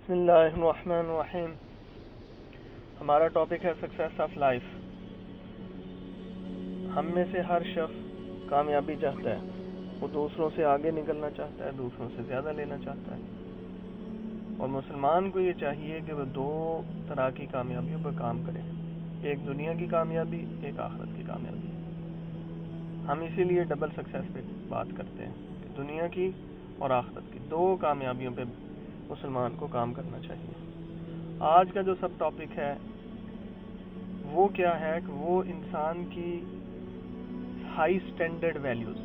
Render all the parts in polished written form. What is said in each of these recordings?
بسم اللہ الرحمن الرحیم. ہمارا ٹاپک ہے سکسیس آف لائف. ہم میں سے ہر شخص کامیابی چاہتا ہے. وہ دوسروں سے آگے نکلنا چاہتا ہے, دوسروں سے زیادہ لینا چاہتا ہے. اور مسلمان کو یہ چاہیے کہ وہ دو طرح کی کامیابیوں پر کام کرے, ایک دنیا کی کامیابی, ایک آخرت کی کامیابی. ہم اسی لیے ڈبل سکسیس پہ بات کرتے ہیں کہ دنیا کی اور آخرت کی دو کامیابیوں پہ مسلمان کو کام کرنا چاہیے. آج کا جو سب ٹاپک ہے وہ کیا ہے کہ وہ انسان کی ہائی سٹینڈرڈ ویلیوز.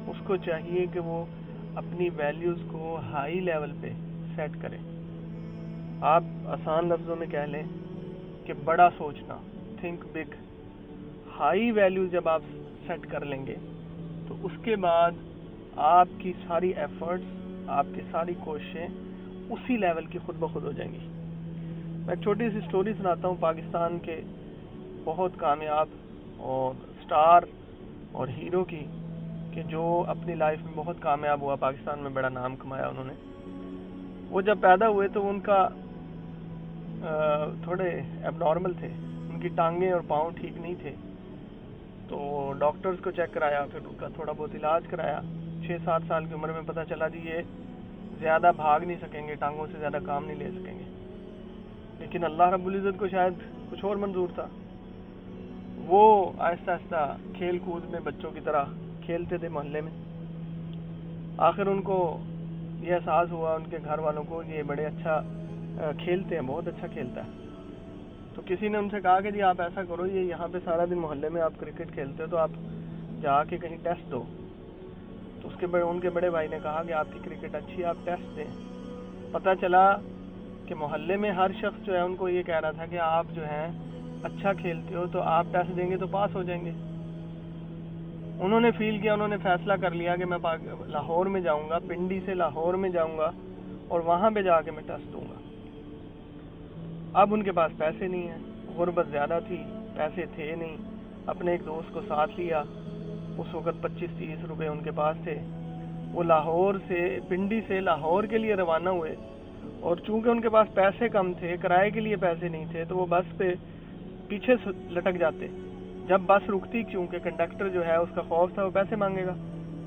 اس کو چاہیے کہ وہ اپنی ویلیوز کو ہائی لیول پہ سیٹ کرے. آپ آسان لفظوں میں کہہ لیں کہ بڑا سوچنا, تھنک بگ. ہائی ویلیوز جب آپ سیٹ کر لیں گے تو اس کے بعد آپ کی ساری ایفرٹس, آپ کی ساری کوششیں اسی لیول کی خود بخود ہو جائیں گی. میں ایک چھوٹی سی سٹوری سناتا ہوں پاکستان کے بہت کامیاب اور سٹار اور ہیرو کی, کہ جو اپنی لائف میں بہت کامیاب ہوا, پاکستان میں بڑا نام کمایا انہوں نے. وہ جب پیدا ہوئے تو ان کا تھوڑے ایب نارمل تھے, ان کی ٹانگیں اور پاؤں ٹھیک نہیں تھے. تو ڈاکٹرز کو چیک کرایا, پھر ان کا تھوڑا بہت علاج کرایا. 6-7 سال کی عمر میں پتہ چلا جی یہ زیادہ بھاگ نہیں سکیں گے, ٹانگوں سے زیادہ کام نہیں لے سکیں گے. لیکن اللہ رب العزت کو شاید کچھ اور منظور تھا. وہ آہستہ آہستہ کھیل کود میں بچوں کی طرح کھیلتے تھے محلے میں. آخر ان کو یہ احساس ہوا, ان کے گھر والوں کو, یہ بڑے اچھا کھیلتے ہیں, بہت اچھا کھیلتا ہے. تو کسی نے ان سے کہا کہ جی آپ ایسا کرو, یہ یہاں پہ سارا دن محلے میں آپ کرکٹ کھیلتے ہو تو آپ جا کے کہیں ٹیسٹ دو. تو ان کے بڑے بھائی نے کہا کہ آپ کی کرکٹ اچھی ہے, آپ ٹیسٹ دیں. پتہ چلا کہ محلے میں ہر شخص جو ہے ان کو یہ کہہ رہا تھا کہ آپ جو ہیں اچھا کھیلتے ہو تو آپ ٹیسٹ دیں گے تو پاس ہو جائیں گے. انہوں نے فیل کیا, انہوں نے فیصلہ کر لیا کہ میں لاہور میں جاؤں گا, پنڈی سے لاہور میں جاؤں گا اور وہاں پہ جا کے میں ٹیسٹ دوں گا. اب ان کے پاس پیسے نہیں ہیں, غربت زیادہ تھی, پیسے تھے نہیں. اپنے ایک دوست کو ساتھ لیا, اس وقت 25-30 روپے ان کے پاس تھے. وہ پنڈی سے لاہور کے لیے روانہ ہوئے, اور چونکہ ان کے پاس پیسے کم تھے, کرائے کے لیے پیسے نہیں تھے, تو وہ بس پہ پیچھے لٹک جاتے. جب بس رکتی, چونکہ کنڈکٹر جو ہے اس کا خوف تھا وہ پیسے مانگے گا,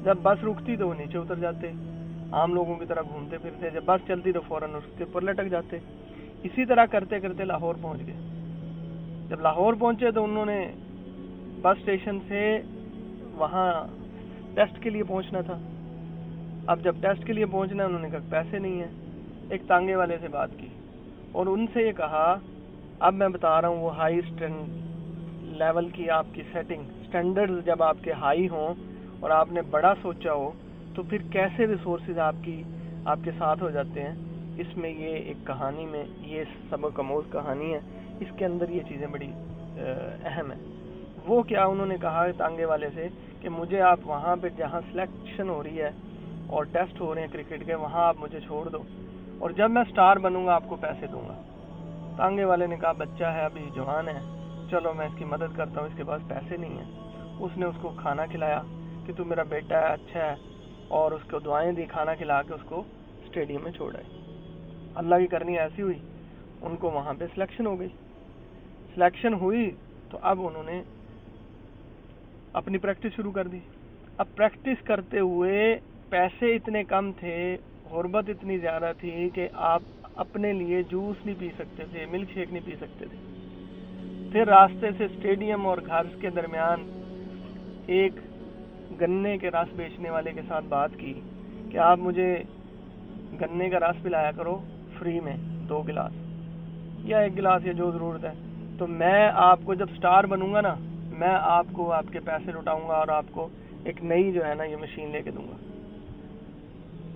جب بس رکتی تو وہ نیچے اتر جاتے, عام لوگوں کی طرح گھومتے پھرتے. جب بس چلتی تو فوراً اس کے اوپر لٹک جاتے. اسی طرح کرتے کرتے لاہور پہنچ گئے. جب لاہور پہنچے تو انہوں نے بس اسٹیشن سے وہاں ٹیسٹ کے لیے پہنچنا تھا. اب جب ٹیسٹ کے لیے پہنچنا, انہوں نے کہا پیسے نہیں ہیں. ایک تانگے والے سے بات کی اور ان سے یہ کہا, اب میں بتا رہا ہوں وہ ہائی لیول کی آپ کی سیٹنگ, سٹینڈرڈز جب آپ کے ہائی ہوں اور آپ نے بڑا سوچا ہو تو پھر کیسے ریسورسز آپ کے ساتھ ہو جاتے ہیں. اس میں یہ ایک کہانی میں یہ سبق آموز کہانی ہے, اس کے اندر یہ چیزیں بڑی اہم ہیں. وہ کیا, انہوں نے کہا تانگے والے سے کہ مجھے آپ وہاں پہ جہاں سلیکشن ہو رہی ہے اور ٹیسٹ ہو رہے ہیں کرکٹ کے, وہاں آپ مجھے چھوڑ دو, اور جب میں سٹار بنوں گا آپ کو پیسے دوں گا. تانگے والے نے کہا بچہ ہے, ابھی جوان ہے, چلو میں اس کی مدد کرتا ہوں, اس کے پاس پیسے نہیں ہیں. اس نے اس کو کھانا کھلایا کہ تو میرا بیٹا ہے, اچھا ہے, اور اس کو دعائیں دی. کھانا کھلا کے اس کو اسٹیڈیم میں چھوڑ آئے. اللہ کی کرنی ایسی ہوئی, ان کو وہاں پہ سلیکشن ہو گئی. سلیکشن ہوئی تو اب انہوں نے اپنی پریکٹس شروع کر دی. اب پریکٹس کرتے ہوئے پیسے اتنے کم تھے, غربت اتنی زیادہ تھی کہ آپ اپنے لیے جوس نہیں پی سکتے تھے, ملک شیک نہیں پی سکتے تھے. پھر راستے سے اسٹیڈیم اور گھر کے درمیان ایک گنے کے رس بیچنے والے کے ساتھ بات کی کہ آپ مجھے گنے کا رس پلایا کرو فری میں, 2 گلاس یا 1 گلاس, یا جو ضرورت ہے. تو میں آپ کو جب سٹار بنوں گا نا, میں آپ کو آپ کے پیسے لٹاؤں گا اور آپ کو ایک نئی جو ہے نا یہ مشین لے کے دوں گا.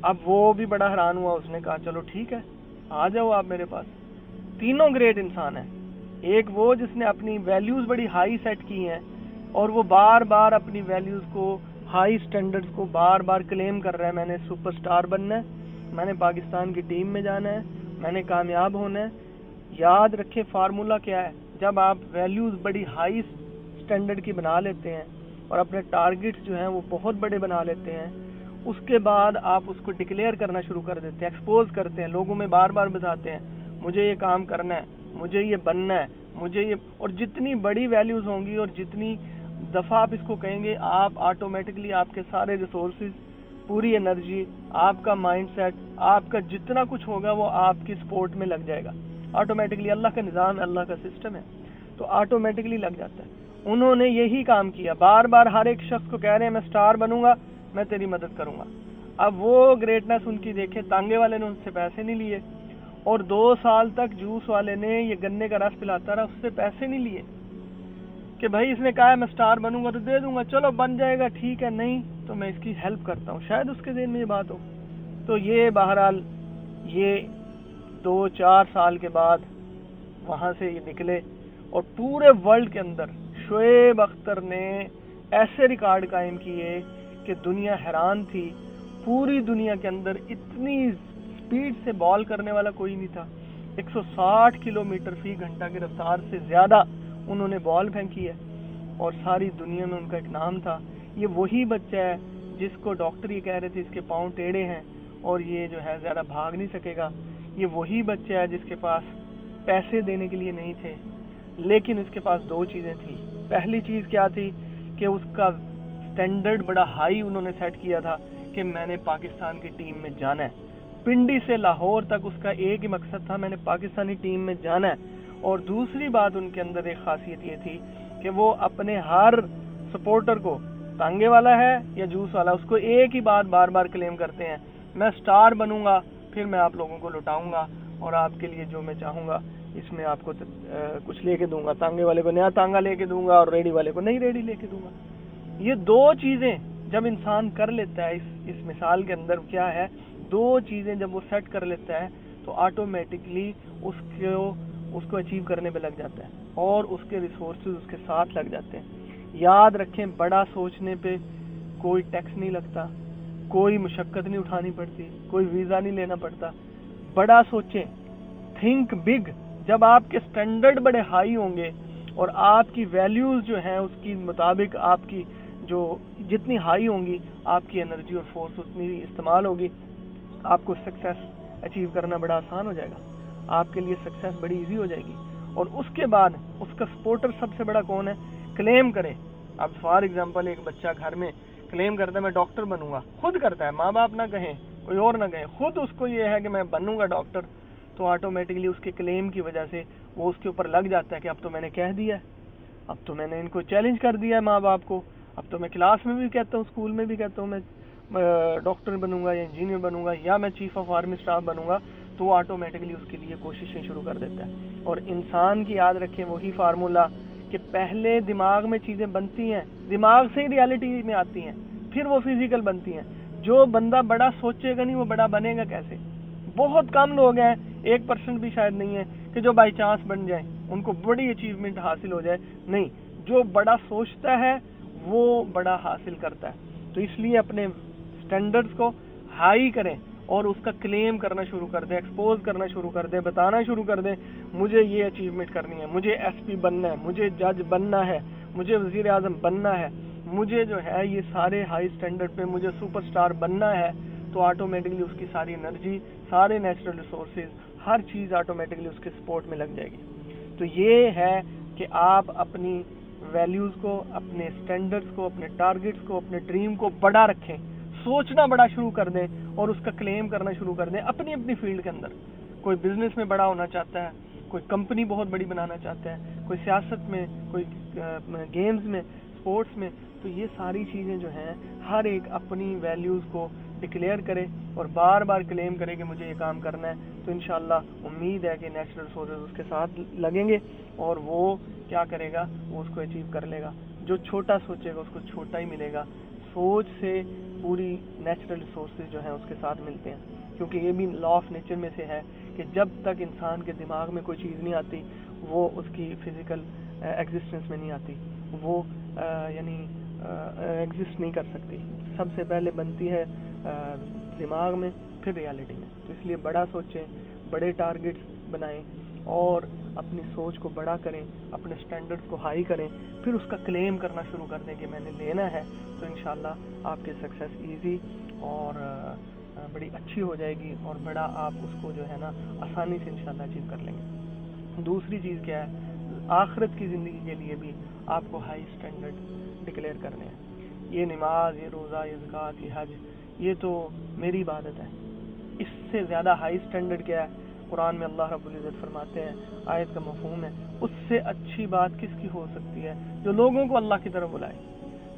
اب وہ بھی بڑا حیران ہوا, اس نے کہا چلو ٹھیک ہے, آ جاؤ آپ میرے پاس. تینوں گریٹ انسان ہیں. ایک وہ جس نے اپنی ویلیوز بڑی ہائی سیٹ کی ہیں اور وہ بار بار اپنی ویلیوز کو, ہائی سٹینڈرڈز کو بار بار کلیم کر رہا ہے, میں نے سپر سٹار بننا ہے, میں نے پاکستان کی ٹیم میں جانا ہے, میں نے کامیاب ہونا ہے. یاد رکھیں فارمولا کیا ہے, جب آپ ویلیوز بڑی ہائی سٹینڈرڈ کی بنا لیتے ہیں اور اپنے ٹارگٹس جو ہیں وہ بہت بڑے بنا لیتے ہیں, اس کے بعد آپ اس کو ڈکلیئر کرنا شروع کر دیتے ہیں, ایکسپوز کرتے ہیں, لوگوں میں بار بار بتاتے ہیں مجھے یہ کام کرنا ہے, مجھے یہ بننا ہے, مجھے یہ, اور جتنی بڑی ویلیوز ہوں گی اور جتنی دفعہ آپ اس کو کہیں گے, آپ آٹومیٹکلی آپ کے سارے ریسورسز, پوری انرجی, آپ کا مائنڈ سیٹ, آپ کا جتنا کچھ ہوگا وہ آپ کی سپورٹ میں لگ جائے گا آٹومیٹکلی. اللہ کا نظام ہے, اللہ کا سسٹم ہے, تو آٹومیٹکلی لگ جاتا ہے. انہوں نے یہی کام کیا, بار بار ہر ایک شخص کو کہہ رہے ہیں میں سٹار بنوں گا, میں تیری مدد کروں گا. اب وہ گریٹنس ان کی دیکھیں, تانگے والے نے ان سے پیسے نہیں لیے, اور 2 سال تک جوس والے نے یہ گنے کا رس پلاتا رہا, اس سے پیسے نہیں لیے کہ بھائی اس نے کہا ہے میں سٹار بنوں گا تو دے دوں گا, چلو بن جائے گا ٹھیک ہے, نہیں تو میں اس کی ہیلپ کرتا ہوں, شاید اس کے ذہن میں یہ بات ہو. تو یہ بہرحال یہ 2-4 سال کے بعد وہاں سے یہ نکلے, اور پورے ورلڈ کے اندر شعیب اختر نے ایسے ریکارڈ قائم کیے کہ دنیا حیران تھی. پوری دنیا کے اندر اتنی سپیڈ سے بال کرنے والا کوئی نہیں تھا. 160 کلومیٹر فی گھنٹہ کی رفتار سے زیادہ انہوں نے بال پھینکی ہے, اور ساری دنیا میں ان کا ایک نام تھا. یہ وہی بچہ ہے جس کو ڈاکٹر یہ کہہ رہے تھے اس کے پاؤں ٹیڑھے ہیں اور یہ جو ہے زیادہ بھاگ نہیں سکے گا. یہ وہی بچہ ہے جس کے پاس پیسے دینے کے لیے نہیں تھے, لیکن اس کے پاس 2 چیزیں تھیں. پہلی چیز کیا تھی کہ اس کا سٹینڈرڈ بڑا ہائی انہوں نے سیٹ کیا تھا کہ میں نے پاکستان کی ٹیم میں جانا ہے. پنڈی سے لاہور تک اس کا ایک ہی مقصد تھا, میں نے پاکستانی ٹیم میں جانا ہے. اور دوسری بات ان کے اندر ایک خاصیت یہ تھی کہ وہ اپنے ہر سپورٹر کو, تانگے والا ہے یا جوس والا, اس کو ایک ہی بات بار بار کلیم کرتے ہیں, میں سٹار بنوں گا, پھر میں آپ لوگوں کو لٹاؤں گا اور آپ کے لیے جو میں چاہوں گا اس میں آپ کو کچھ لے کے دوں گا. تانگے والے کو نیا تانگا لے کے دوں گا اور ریڈی والے کو نئی ریڈی لے کے دوں گا. یہ 2 چیزیں جب انسان کر لیتا ہے, اس مثال کے اندر کیا ہے, 2 چیزیں جب وہ سیٹ کر لیتا ہے تو آٹومیٹکلی اس کو اچیو کرنے پہ لگ جاتا ہے, اور اس کے ریسورسز اس کے ساتھ لگ جاتے ہیں. یاد رکھیں, بڑا سوچنے پہ کوئی ٹیکس نہیں لگتا, کوئی مشقت نہیں اٹھانی پڑتی, کوئی ویزا نہیں لینا پڑتا. بڑا سوچیں, تھنک بگ. جب آپ کے سٹینڈرڈ بڑے ہائی ہوں گے اور آپ کی ویلیوز جو ہیں اس کی مطابق آپ کی جو جتنی ہائی ہوں گی, آپ کی انرجی اور فورس اتنی استعمال ہوگی, آپ کو سکسیس اچیو کرنا بڑا آسان ہو جائے گا, آپ کے لیے سکسیس بڑی ایزی ہو جائے گی. اور اس کے بعد اس کا سپورٹر سب سے بڑا کون ہے, کلیم کرے. اب فار ایگزامپل ایک بچہ گھر میں کلیم کرتا ہے میں ڈاکٹر بنوں گا, خود کرتا ہے, ماں باپ نہ کہیں, کوئی اور نہ کہیں, خود اس کو یہ ہے کہ میں بنوں گا ڈاکٹر, تو آٹومیٹکلی اس کے کلیم کی وجہ سے وہ اس کے اوپر لگ جاتا ہے کہ اب تو میں نے کہہ دیا ہے, اب تو میں نے ان کو چیلنج کر دیا ہے ماں باپ کو, اب تو میں کلاس میں بھی کہتا ہوں, اسکول میں بھی کہتا ہوں میں ڈاکٹر بنوں گا یا انجینئر بنوں گا یا میں چیف آف آرمی اسٹاف بنوں گا, تو وہ آٹومیٹکلی اس کے لیے کوششیں شروع کر دیتا ہے. اور انسان کی یاد رکھیں وہی فارمولا کہ پہلے دماغ میں چیزیں بنتی ہیں, دماغ سے ہی ریالٹی میں آتی ہیں, پھر وہ فزیکل بنتی ہیں. جو بندہ بڑا سوچے گا نہیں وہ بڑا بنے گا کیسے؟ بہت کم لوگ ہیں, 1% بھی شاید نہیں ہے کہ جو بائی چانس بن جائیں, ان کو بڑی اچیومنٹ حاصل ہو جائے. نہیں, جو بڑا سوچتا ہے وہ بڑا حاصل کرتا ہے. تو اس لیے اپنے سٹینڈرڈز کو ہائی کریں اور اس کا کلیم کرنا شروع کر دیں, ایکسپوز کرنا شروع کر دیں, بتانا شروع کر دیں مجھے یہ اچیومنٹ کرنی ہے, مجھے ایس پی بننا ہے, مجھے جج بننا ہے, مجھے وزیر اعظم بننا ہے, مجھے جو ہے یہ سارے ہائی سٹینڈرڈ پہ مجھے سپر سٹار بننا ہے. تو آٹومیٹکلی اس کی ساری انرجی, سارے نیچرل ریسورسز, ہر چیز آٹومیٹکلی اس کے سپورٹ میں لگ جائے گی. تو یہ ہے کہ آپ اپنی ویلیوز کو, اپنے سٹینڈرڈز کو, اپنے ٹارگٹس کو, اپنے ڈریم کو بڑا رکھیں, سوچنا بڑا شروع کر دیں اور اس کا کلیم کرنا شروع کر دیں اپنی اپنی فیلڈ کے اندر. کوئی بزنس میں بڑا ہونا چاہتا ہے, کوئی کمپنی بہت بڑی بنانا چاہتا ہے, کوئی سیاست میں, کوئی گیمز میں, اسپورٹس میں. تو یہ ساری چیزیں جو ہیں ہر ایک اپنی ویلیوز کو ڈکلیئر کرے اور بار بار کلیم کرے کہ مجھے یہ کام کرنا ہے. تو انشاءاللہ امید ہے کہ نیچرل ریسورسز اس کے ساتھ لگیں گے اور وہ کیا کرے گا, وہ اس کو اچیو کر لے گا. جو چھوٹا سوچے گا اس کو چھوٹا ہی ملے گا. سوچ سے پوری نیچرل ریسورسز جو ہیں اس کے ساتھ ملتے ہیں, کیونکہ یہ بھی لا آف نیچر میں سے ہے کہ جب تک انسان کے دماغ میں کوئی چیز نہیں آتی وہ اس کی فزیکل ایگزسٹنس میں نہیں آتی, وہ یعنی ایگزسٹ نہیں کر سکتی. سب سے پہلے بنتی ہے دماغ میں, پھر ریالٹی میں. تو اس لیے بڑا سوچیں, بڑے ٹارگٹس بنائیں اور اپنی سوچ کو بڑا کریں, اپنے سٹینڈرڈز کو ہائی کریں, پھر اس کا کلیم کرنا شروع کر دیں کہ میں نے لینا ہے. تو انشاءاللہ آپ کی سکسیس ایزی اور بڑی اچھی ہو جائے گی اور بڑا آپ اس کو جو ہے نا آسانی سے انشاءاللہ اچیو کر لیں گے۔ دوسری چیز کیا ہے، آخرت کی زندگی کے لیے بھی آپ کو ہائی سٹینڈرڈ ڈکلیئر کرنے ہیں۔ یہ نماز، یہ روزہ، یہ زکوٰۃ، یہ حج، یہ تو میری عبادت ہے۔ اس سے زیادہ ہائی سٹینڈرڈ کیا ہے؟ قرآن میں اللہ رب العزت فرماتے ہیں، آیت کا مفہوم ہے، اس سے اچھی بات کس کی ہو سکتی ہے جو لوگوں کو اللہ کی طرف بلائے۔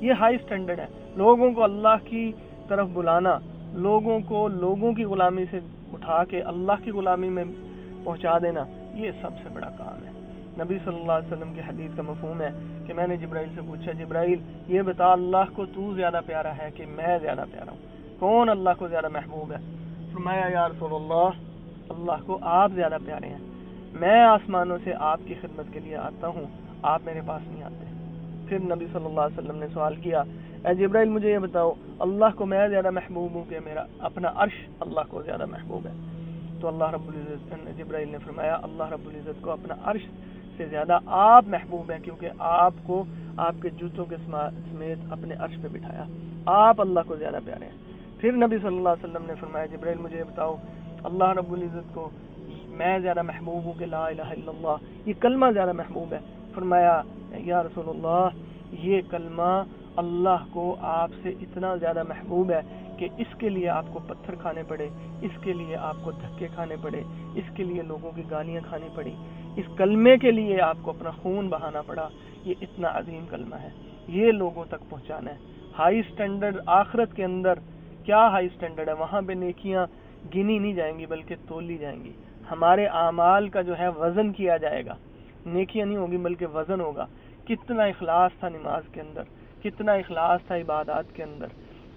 یہ ہائی سٹینڈرڈ ہے، لوگوں کو اللہ کی طرف بلانا، لوگوں کو لوگوں کی غلامی سے اٹھا کے اللہ کی غلامی میں پہنچا دینا، یہ سب سے بڑا کام ہے۔ نبی صلی اللہ علیہ وسلم کی حدیث کا مفہوم ہے کہ میں نے جبرائیل سے پوچھا، جبرائیل یہ بتا اللہ کو تو زیادہ پیارا ہے کہ میں زیادہ پیارا ہوں، کون اللہ کو زیادہ محبوب ہے؟ فرمایا یا رسول اللہ کو آپ زیادہ پیارے ہیں، میں آسمانوں سے آپ کی خدمت کے لیے آتا ہوں، آپ میرے پاس نہیں آتے۔ پھر نبی صلی اللہ علیہ وسلم نے سوال کیا، اے جبرائیل مجھے یہ بتاؤ اللہ کو میں زیادہ محبوب ہوں کہ میرا اپنا عرش اللہ کو زیادہ محبوب ہے؟ تو اللہ رب العزت جبرائیل نے فرمایا اللہ رب العزت کو اپنا عرش سے زیادہ آپ محبوب ہیں، کیونکہ آپ کو آپ کے جوتوں کے سمیت اپنے عرش پہ بٹھایا، آپ اللہ کو زیادہ پیارے ہیں۔ پھر نبی صلی اللہ علیہ وسلم نے فرمایا جبرائیل مجھے یہ بتاؤ اللہ رب العزت کو میں زیادہ محبوب ہوں کہ لا الہ الا اللہ، یہ کلمہ زیادہ محبوب ہے؟ فرمایا یا رسول اللہ یہ کلمہ اللہ کو آپ سے اتنا زیادہ محبوب ہے کہ اس کے لیے آپ کو پتھر کھانے پڑے، اس کے لیے آپ کو دھکے کھانے پڑے، اس کے لیے لوگوں کی گالیاں کھانی پڑی، اس کلمے کے لیے آپ کو اپنا خون بہانا پڑا۔ یہ اتنا عظیم کلمہ ہے، یہ لوگوں تک پہنچانا ہے۔ ہائی سٹینڈرڈ آخرت کے اندر کیا ہائی سٹینڈرڈ ہے؟ وہاں پہ نیکیاں گنی نہیں جائیں گی بلکہ تولی جائیں گی، ہمارے اعمال کا جو ہے وزن کیا جائے گا، نیکیاں نہیں ہوگی بلکہ وزن ہوگا۔ کتنا اخلاص تھا نماز کے اندر، کتنا اخلاص تھا عبادات کے اندر۔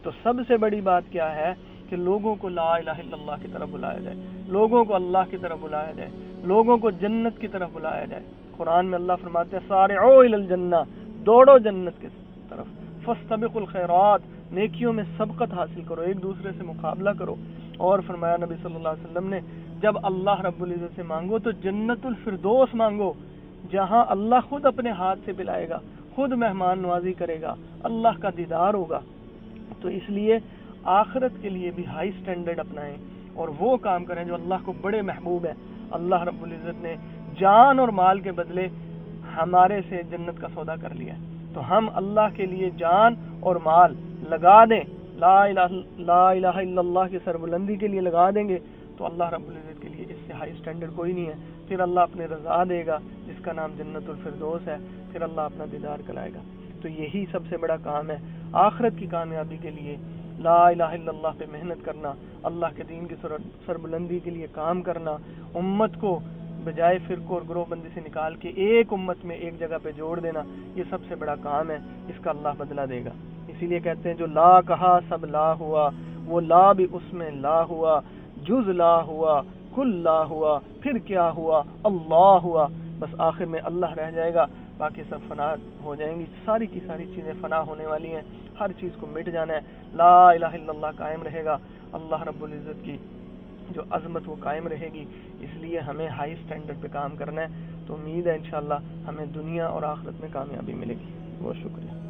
تو سب سے بڑی بات کیا ہے کہ لوگوں کو لا الہ الا اللہ کی طرف بلایا جائے، لوگوں کو اللہ کی طرف بلایا جائے، لوگوں کو جنت کی طرف بلایا جائے۔ قرآن میں اللہ فرماتے ہیں سارعوا الی الجنہ، دوڑو جنت کی طرف، فاستبقوا الخیرات، نیکیوں میں سبقت حاصل کرو، ایک دوسرے سے مقابلہ کرو۔ اور فرمایا نبی صلی اللہ علیہ وسلم نے جب اللہ رب العزت سے مانگو تو جنت الفردوس مانگو، جہاں اللہ خود اپنے ہاتھ سے پلائے گا، خود مہمان نوازی کرے گا، اللہ کا دیدار ہوگا۔ تو اس لیے آخرت کے لیے بھی ہائی سٹینڈرڈ اپنائیں اور وہ کام کریں جو اللہ کو بڑے محبوب ہیں۔ اللہ رب العزت نے جان اور مال کے بدلے ہمارے سے جنت کا سودا کر لیا، تو ہم اللہ کے لیے جان اور مال لگا دیں، لا الہ الا اللہ کی سربلندی کے لیے لگا دیں گے تو اللہ رب العزت کے لیے اس سے ہائی سٹینڈرڈ کوئی نہیں ہے۔ پھر اللہ اپنے رضا دے گا جس کا نام جنت الفردوس ہے، پھر اللہ اپنا دیدار کرائے گا۔ تو یہی سب سے بڑا کام ہے آخرت کی کامیابی کے لیے، لا الہ الا اللہ پہ محنت کرنا، اللہ کے دین کی سربلندی کے لیے کام کرنا، امت کو بجائے فرقوں اور گروہ بندی سے نکال کے ایک امت میں ایک جگہ پہ جوڑ دینا، یہ سب سے بڑا کام ہے، اس کا اللہ بدلہ دے گا۔ اسی لیے کہتے ہیں جو لا کہا سب لا ہوا، وہ لا بھی اس میں لا ہوا، جز لا ہوا، کل لا ہوا، پھر کیا ہوا؟ اللہ ہوا۔ بس آخر میں اللہ رہ جائے گا، باقی سب فنا ہو جائیں گی، ساری کی ساری چیزیں فنا ہونے والی ہیں، ہر چیز کو مٹ جانا ہے، لا الہ الا اللہ قائم رہے گا، اللہ رب العزت کی جو عظمت وہ قائم رہے گی۔ اس لیے ہمیں ہائی سٹینڈرڈ پہ کام کرنا ہے، تو امید ہے انشاءاللہ ہمیں دنیا اور آخرت میں کامیابی ملے گی۔ بہت شکریہ۔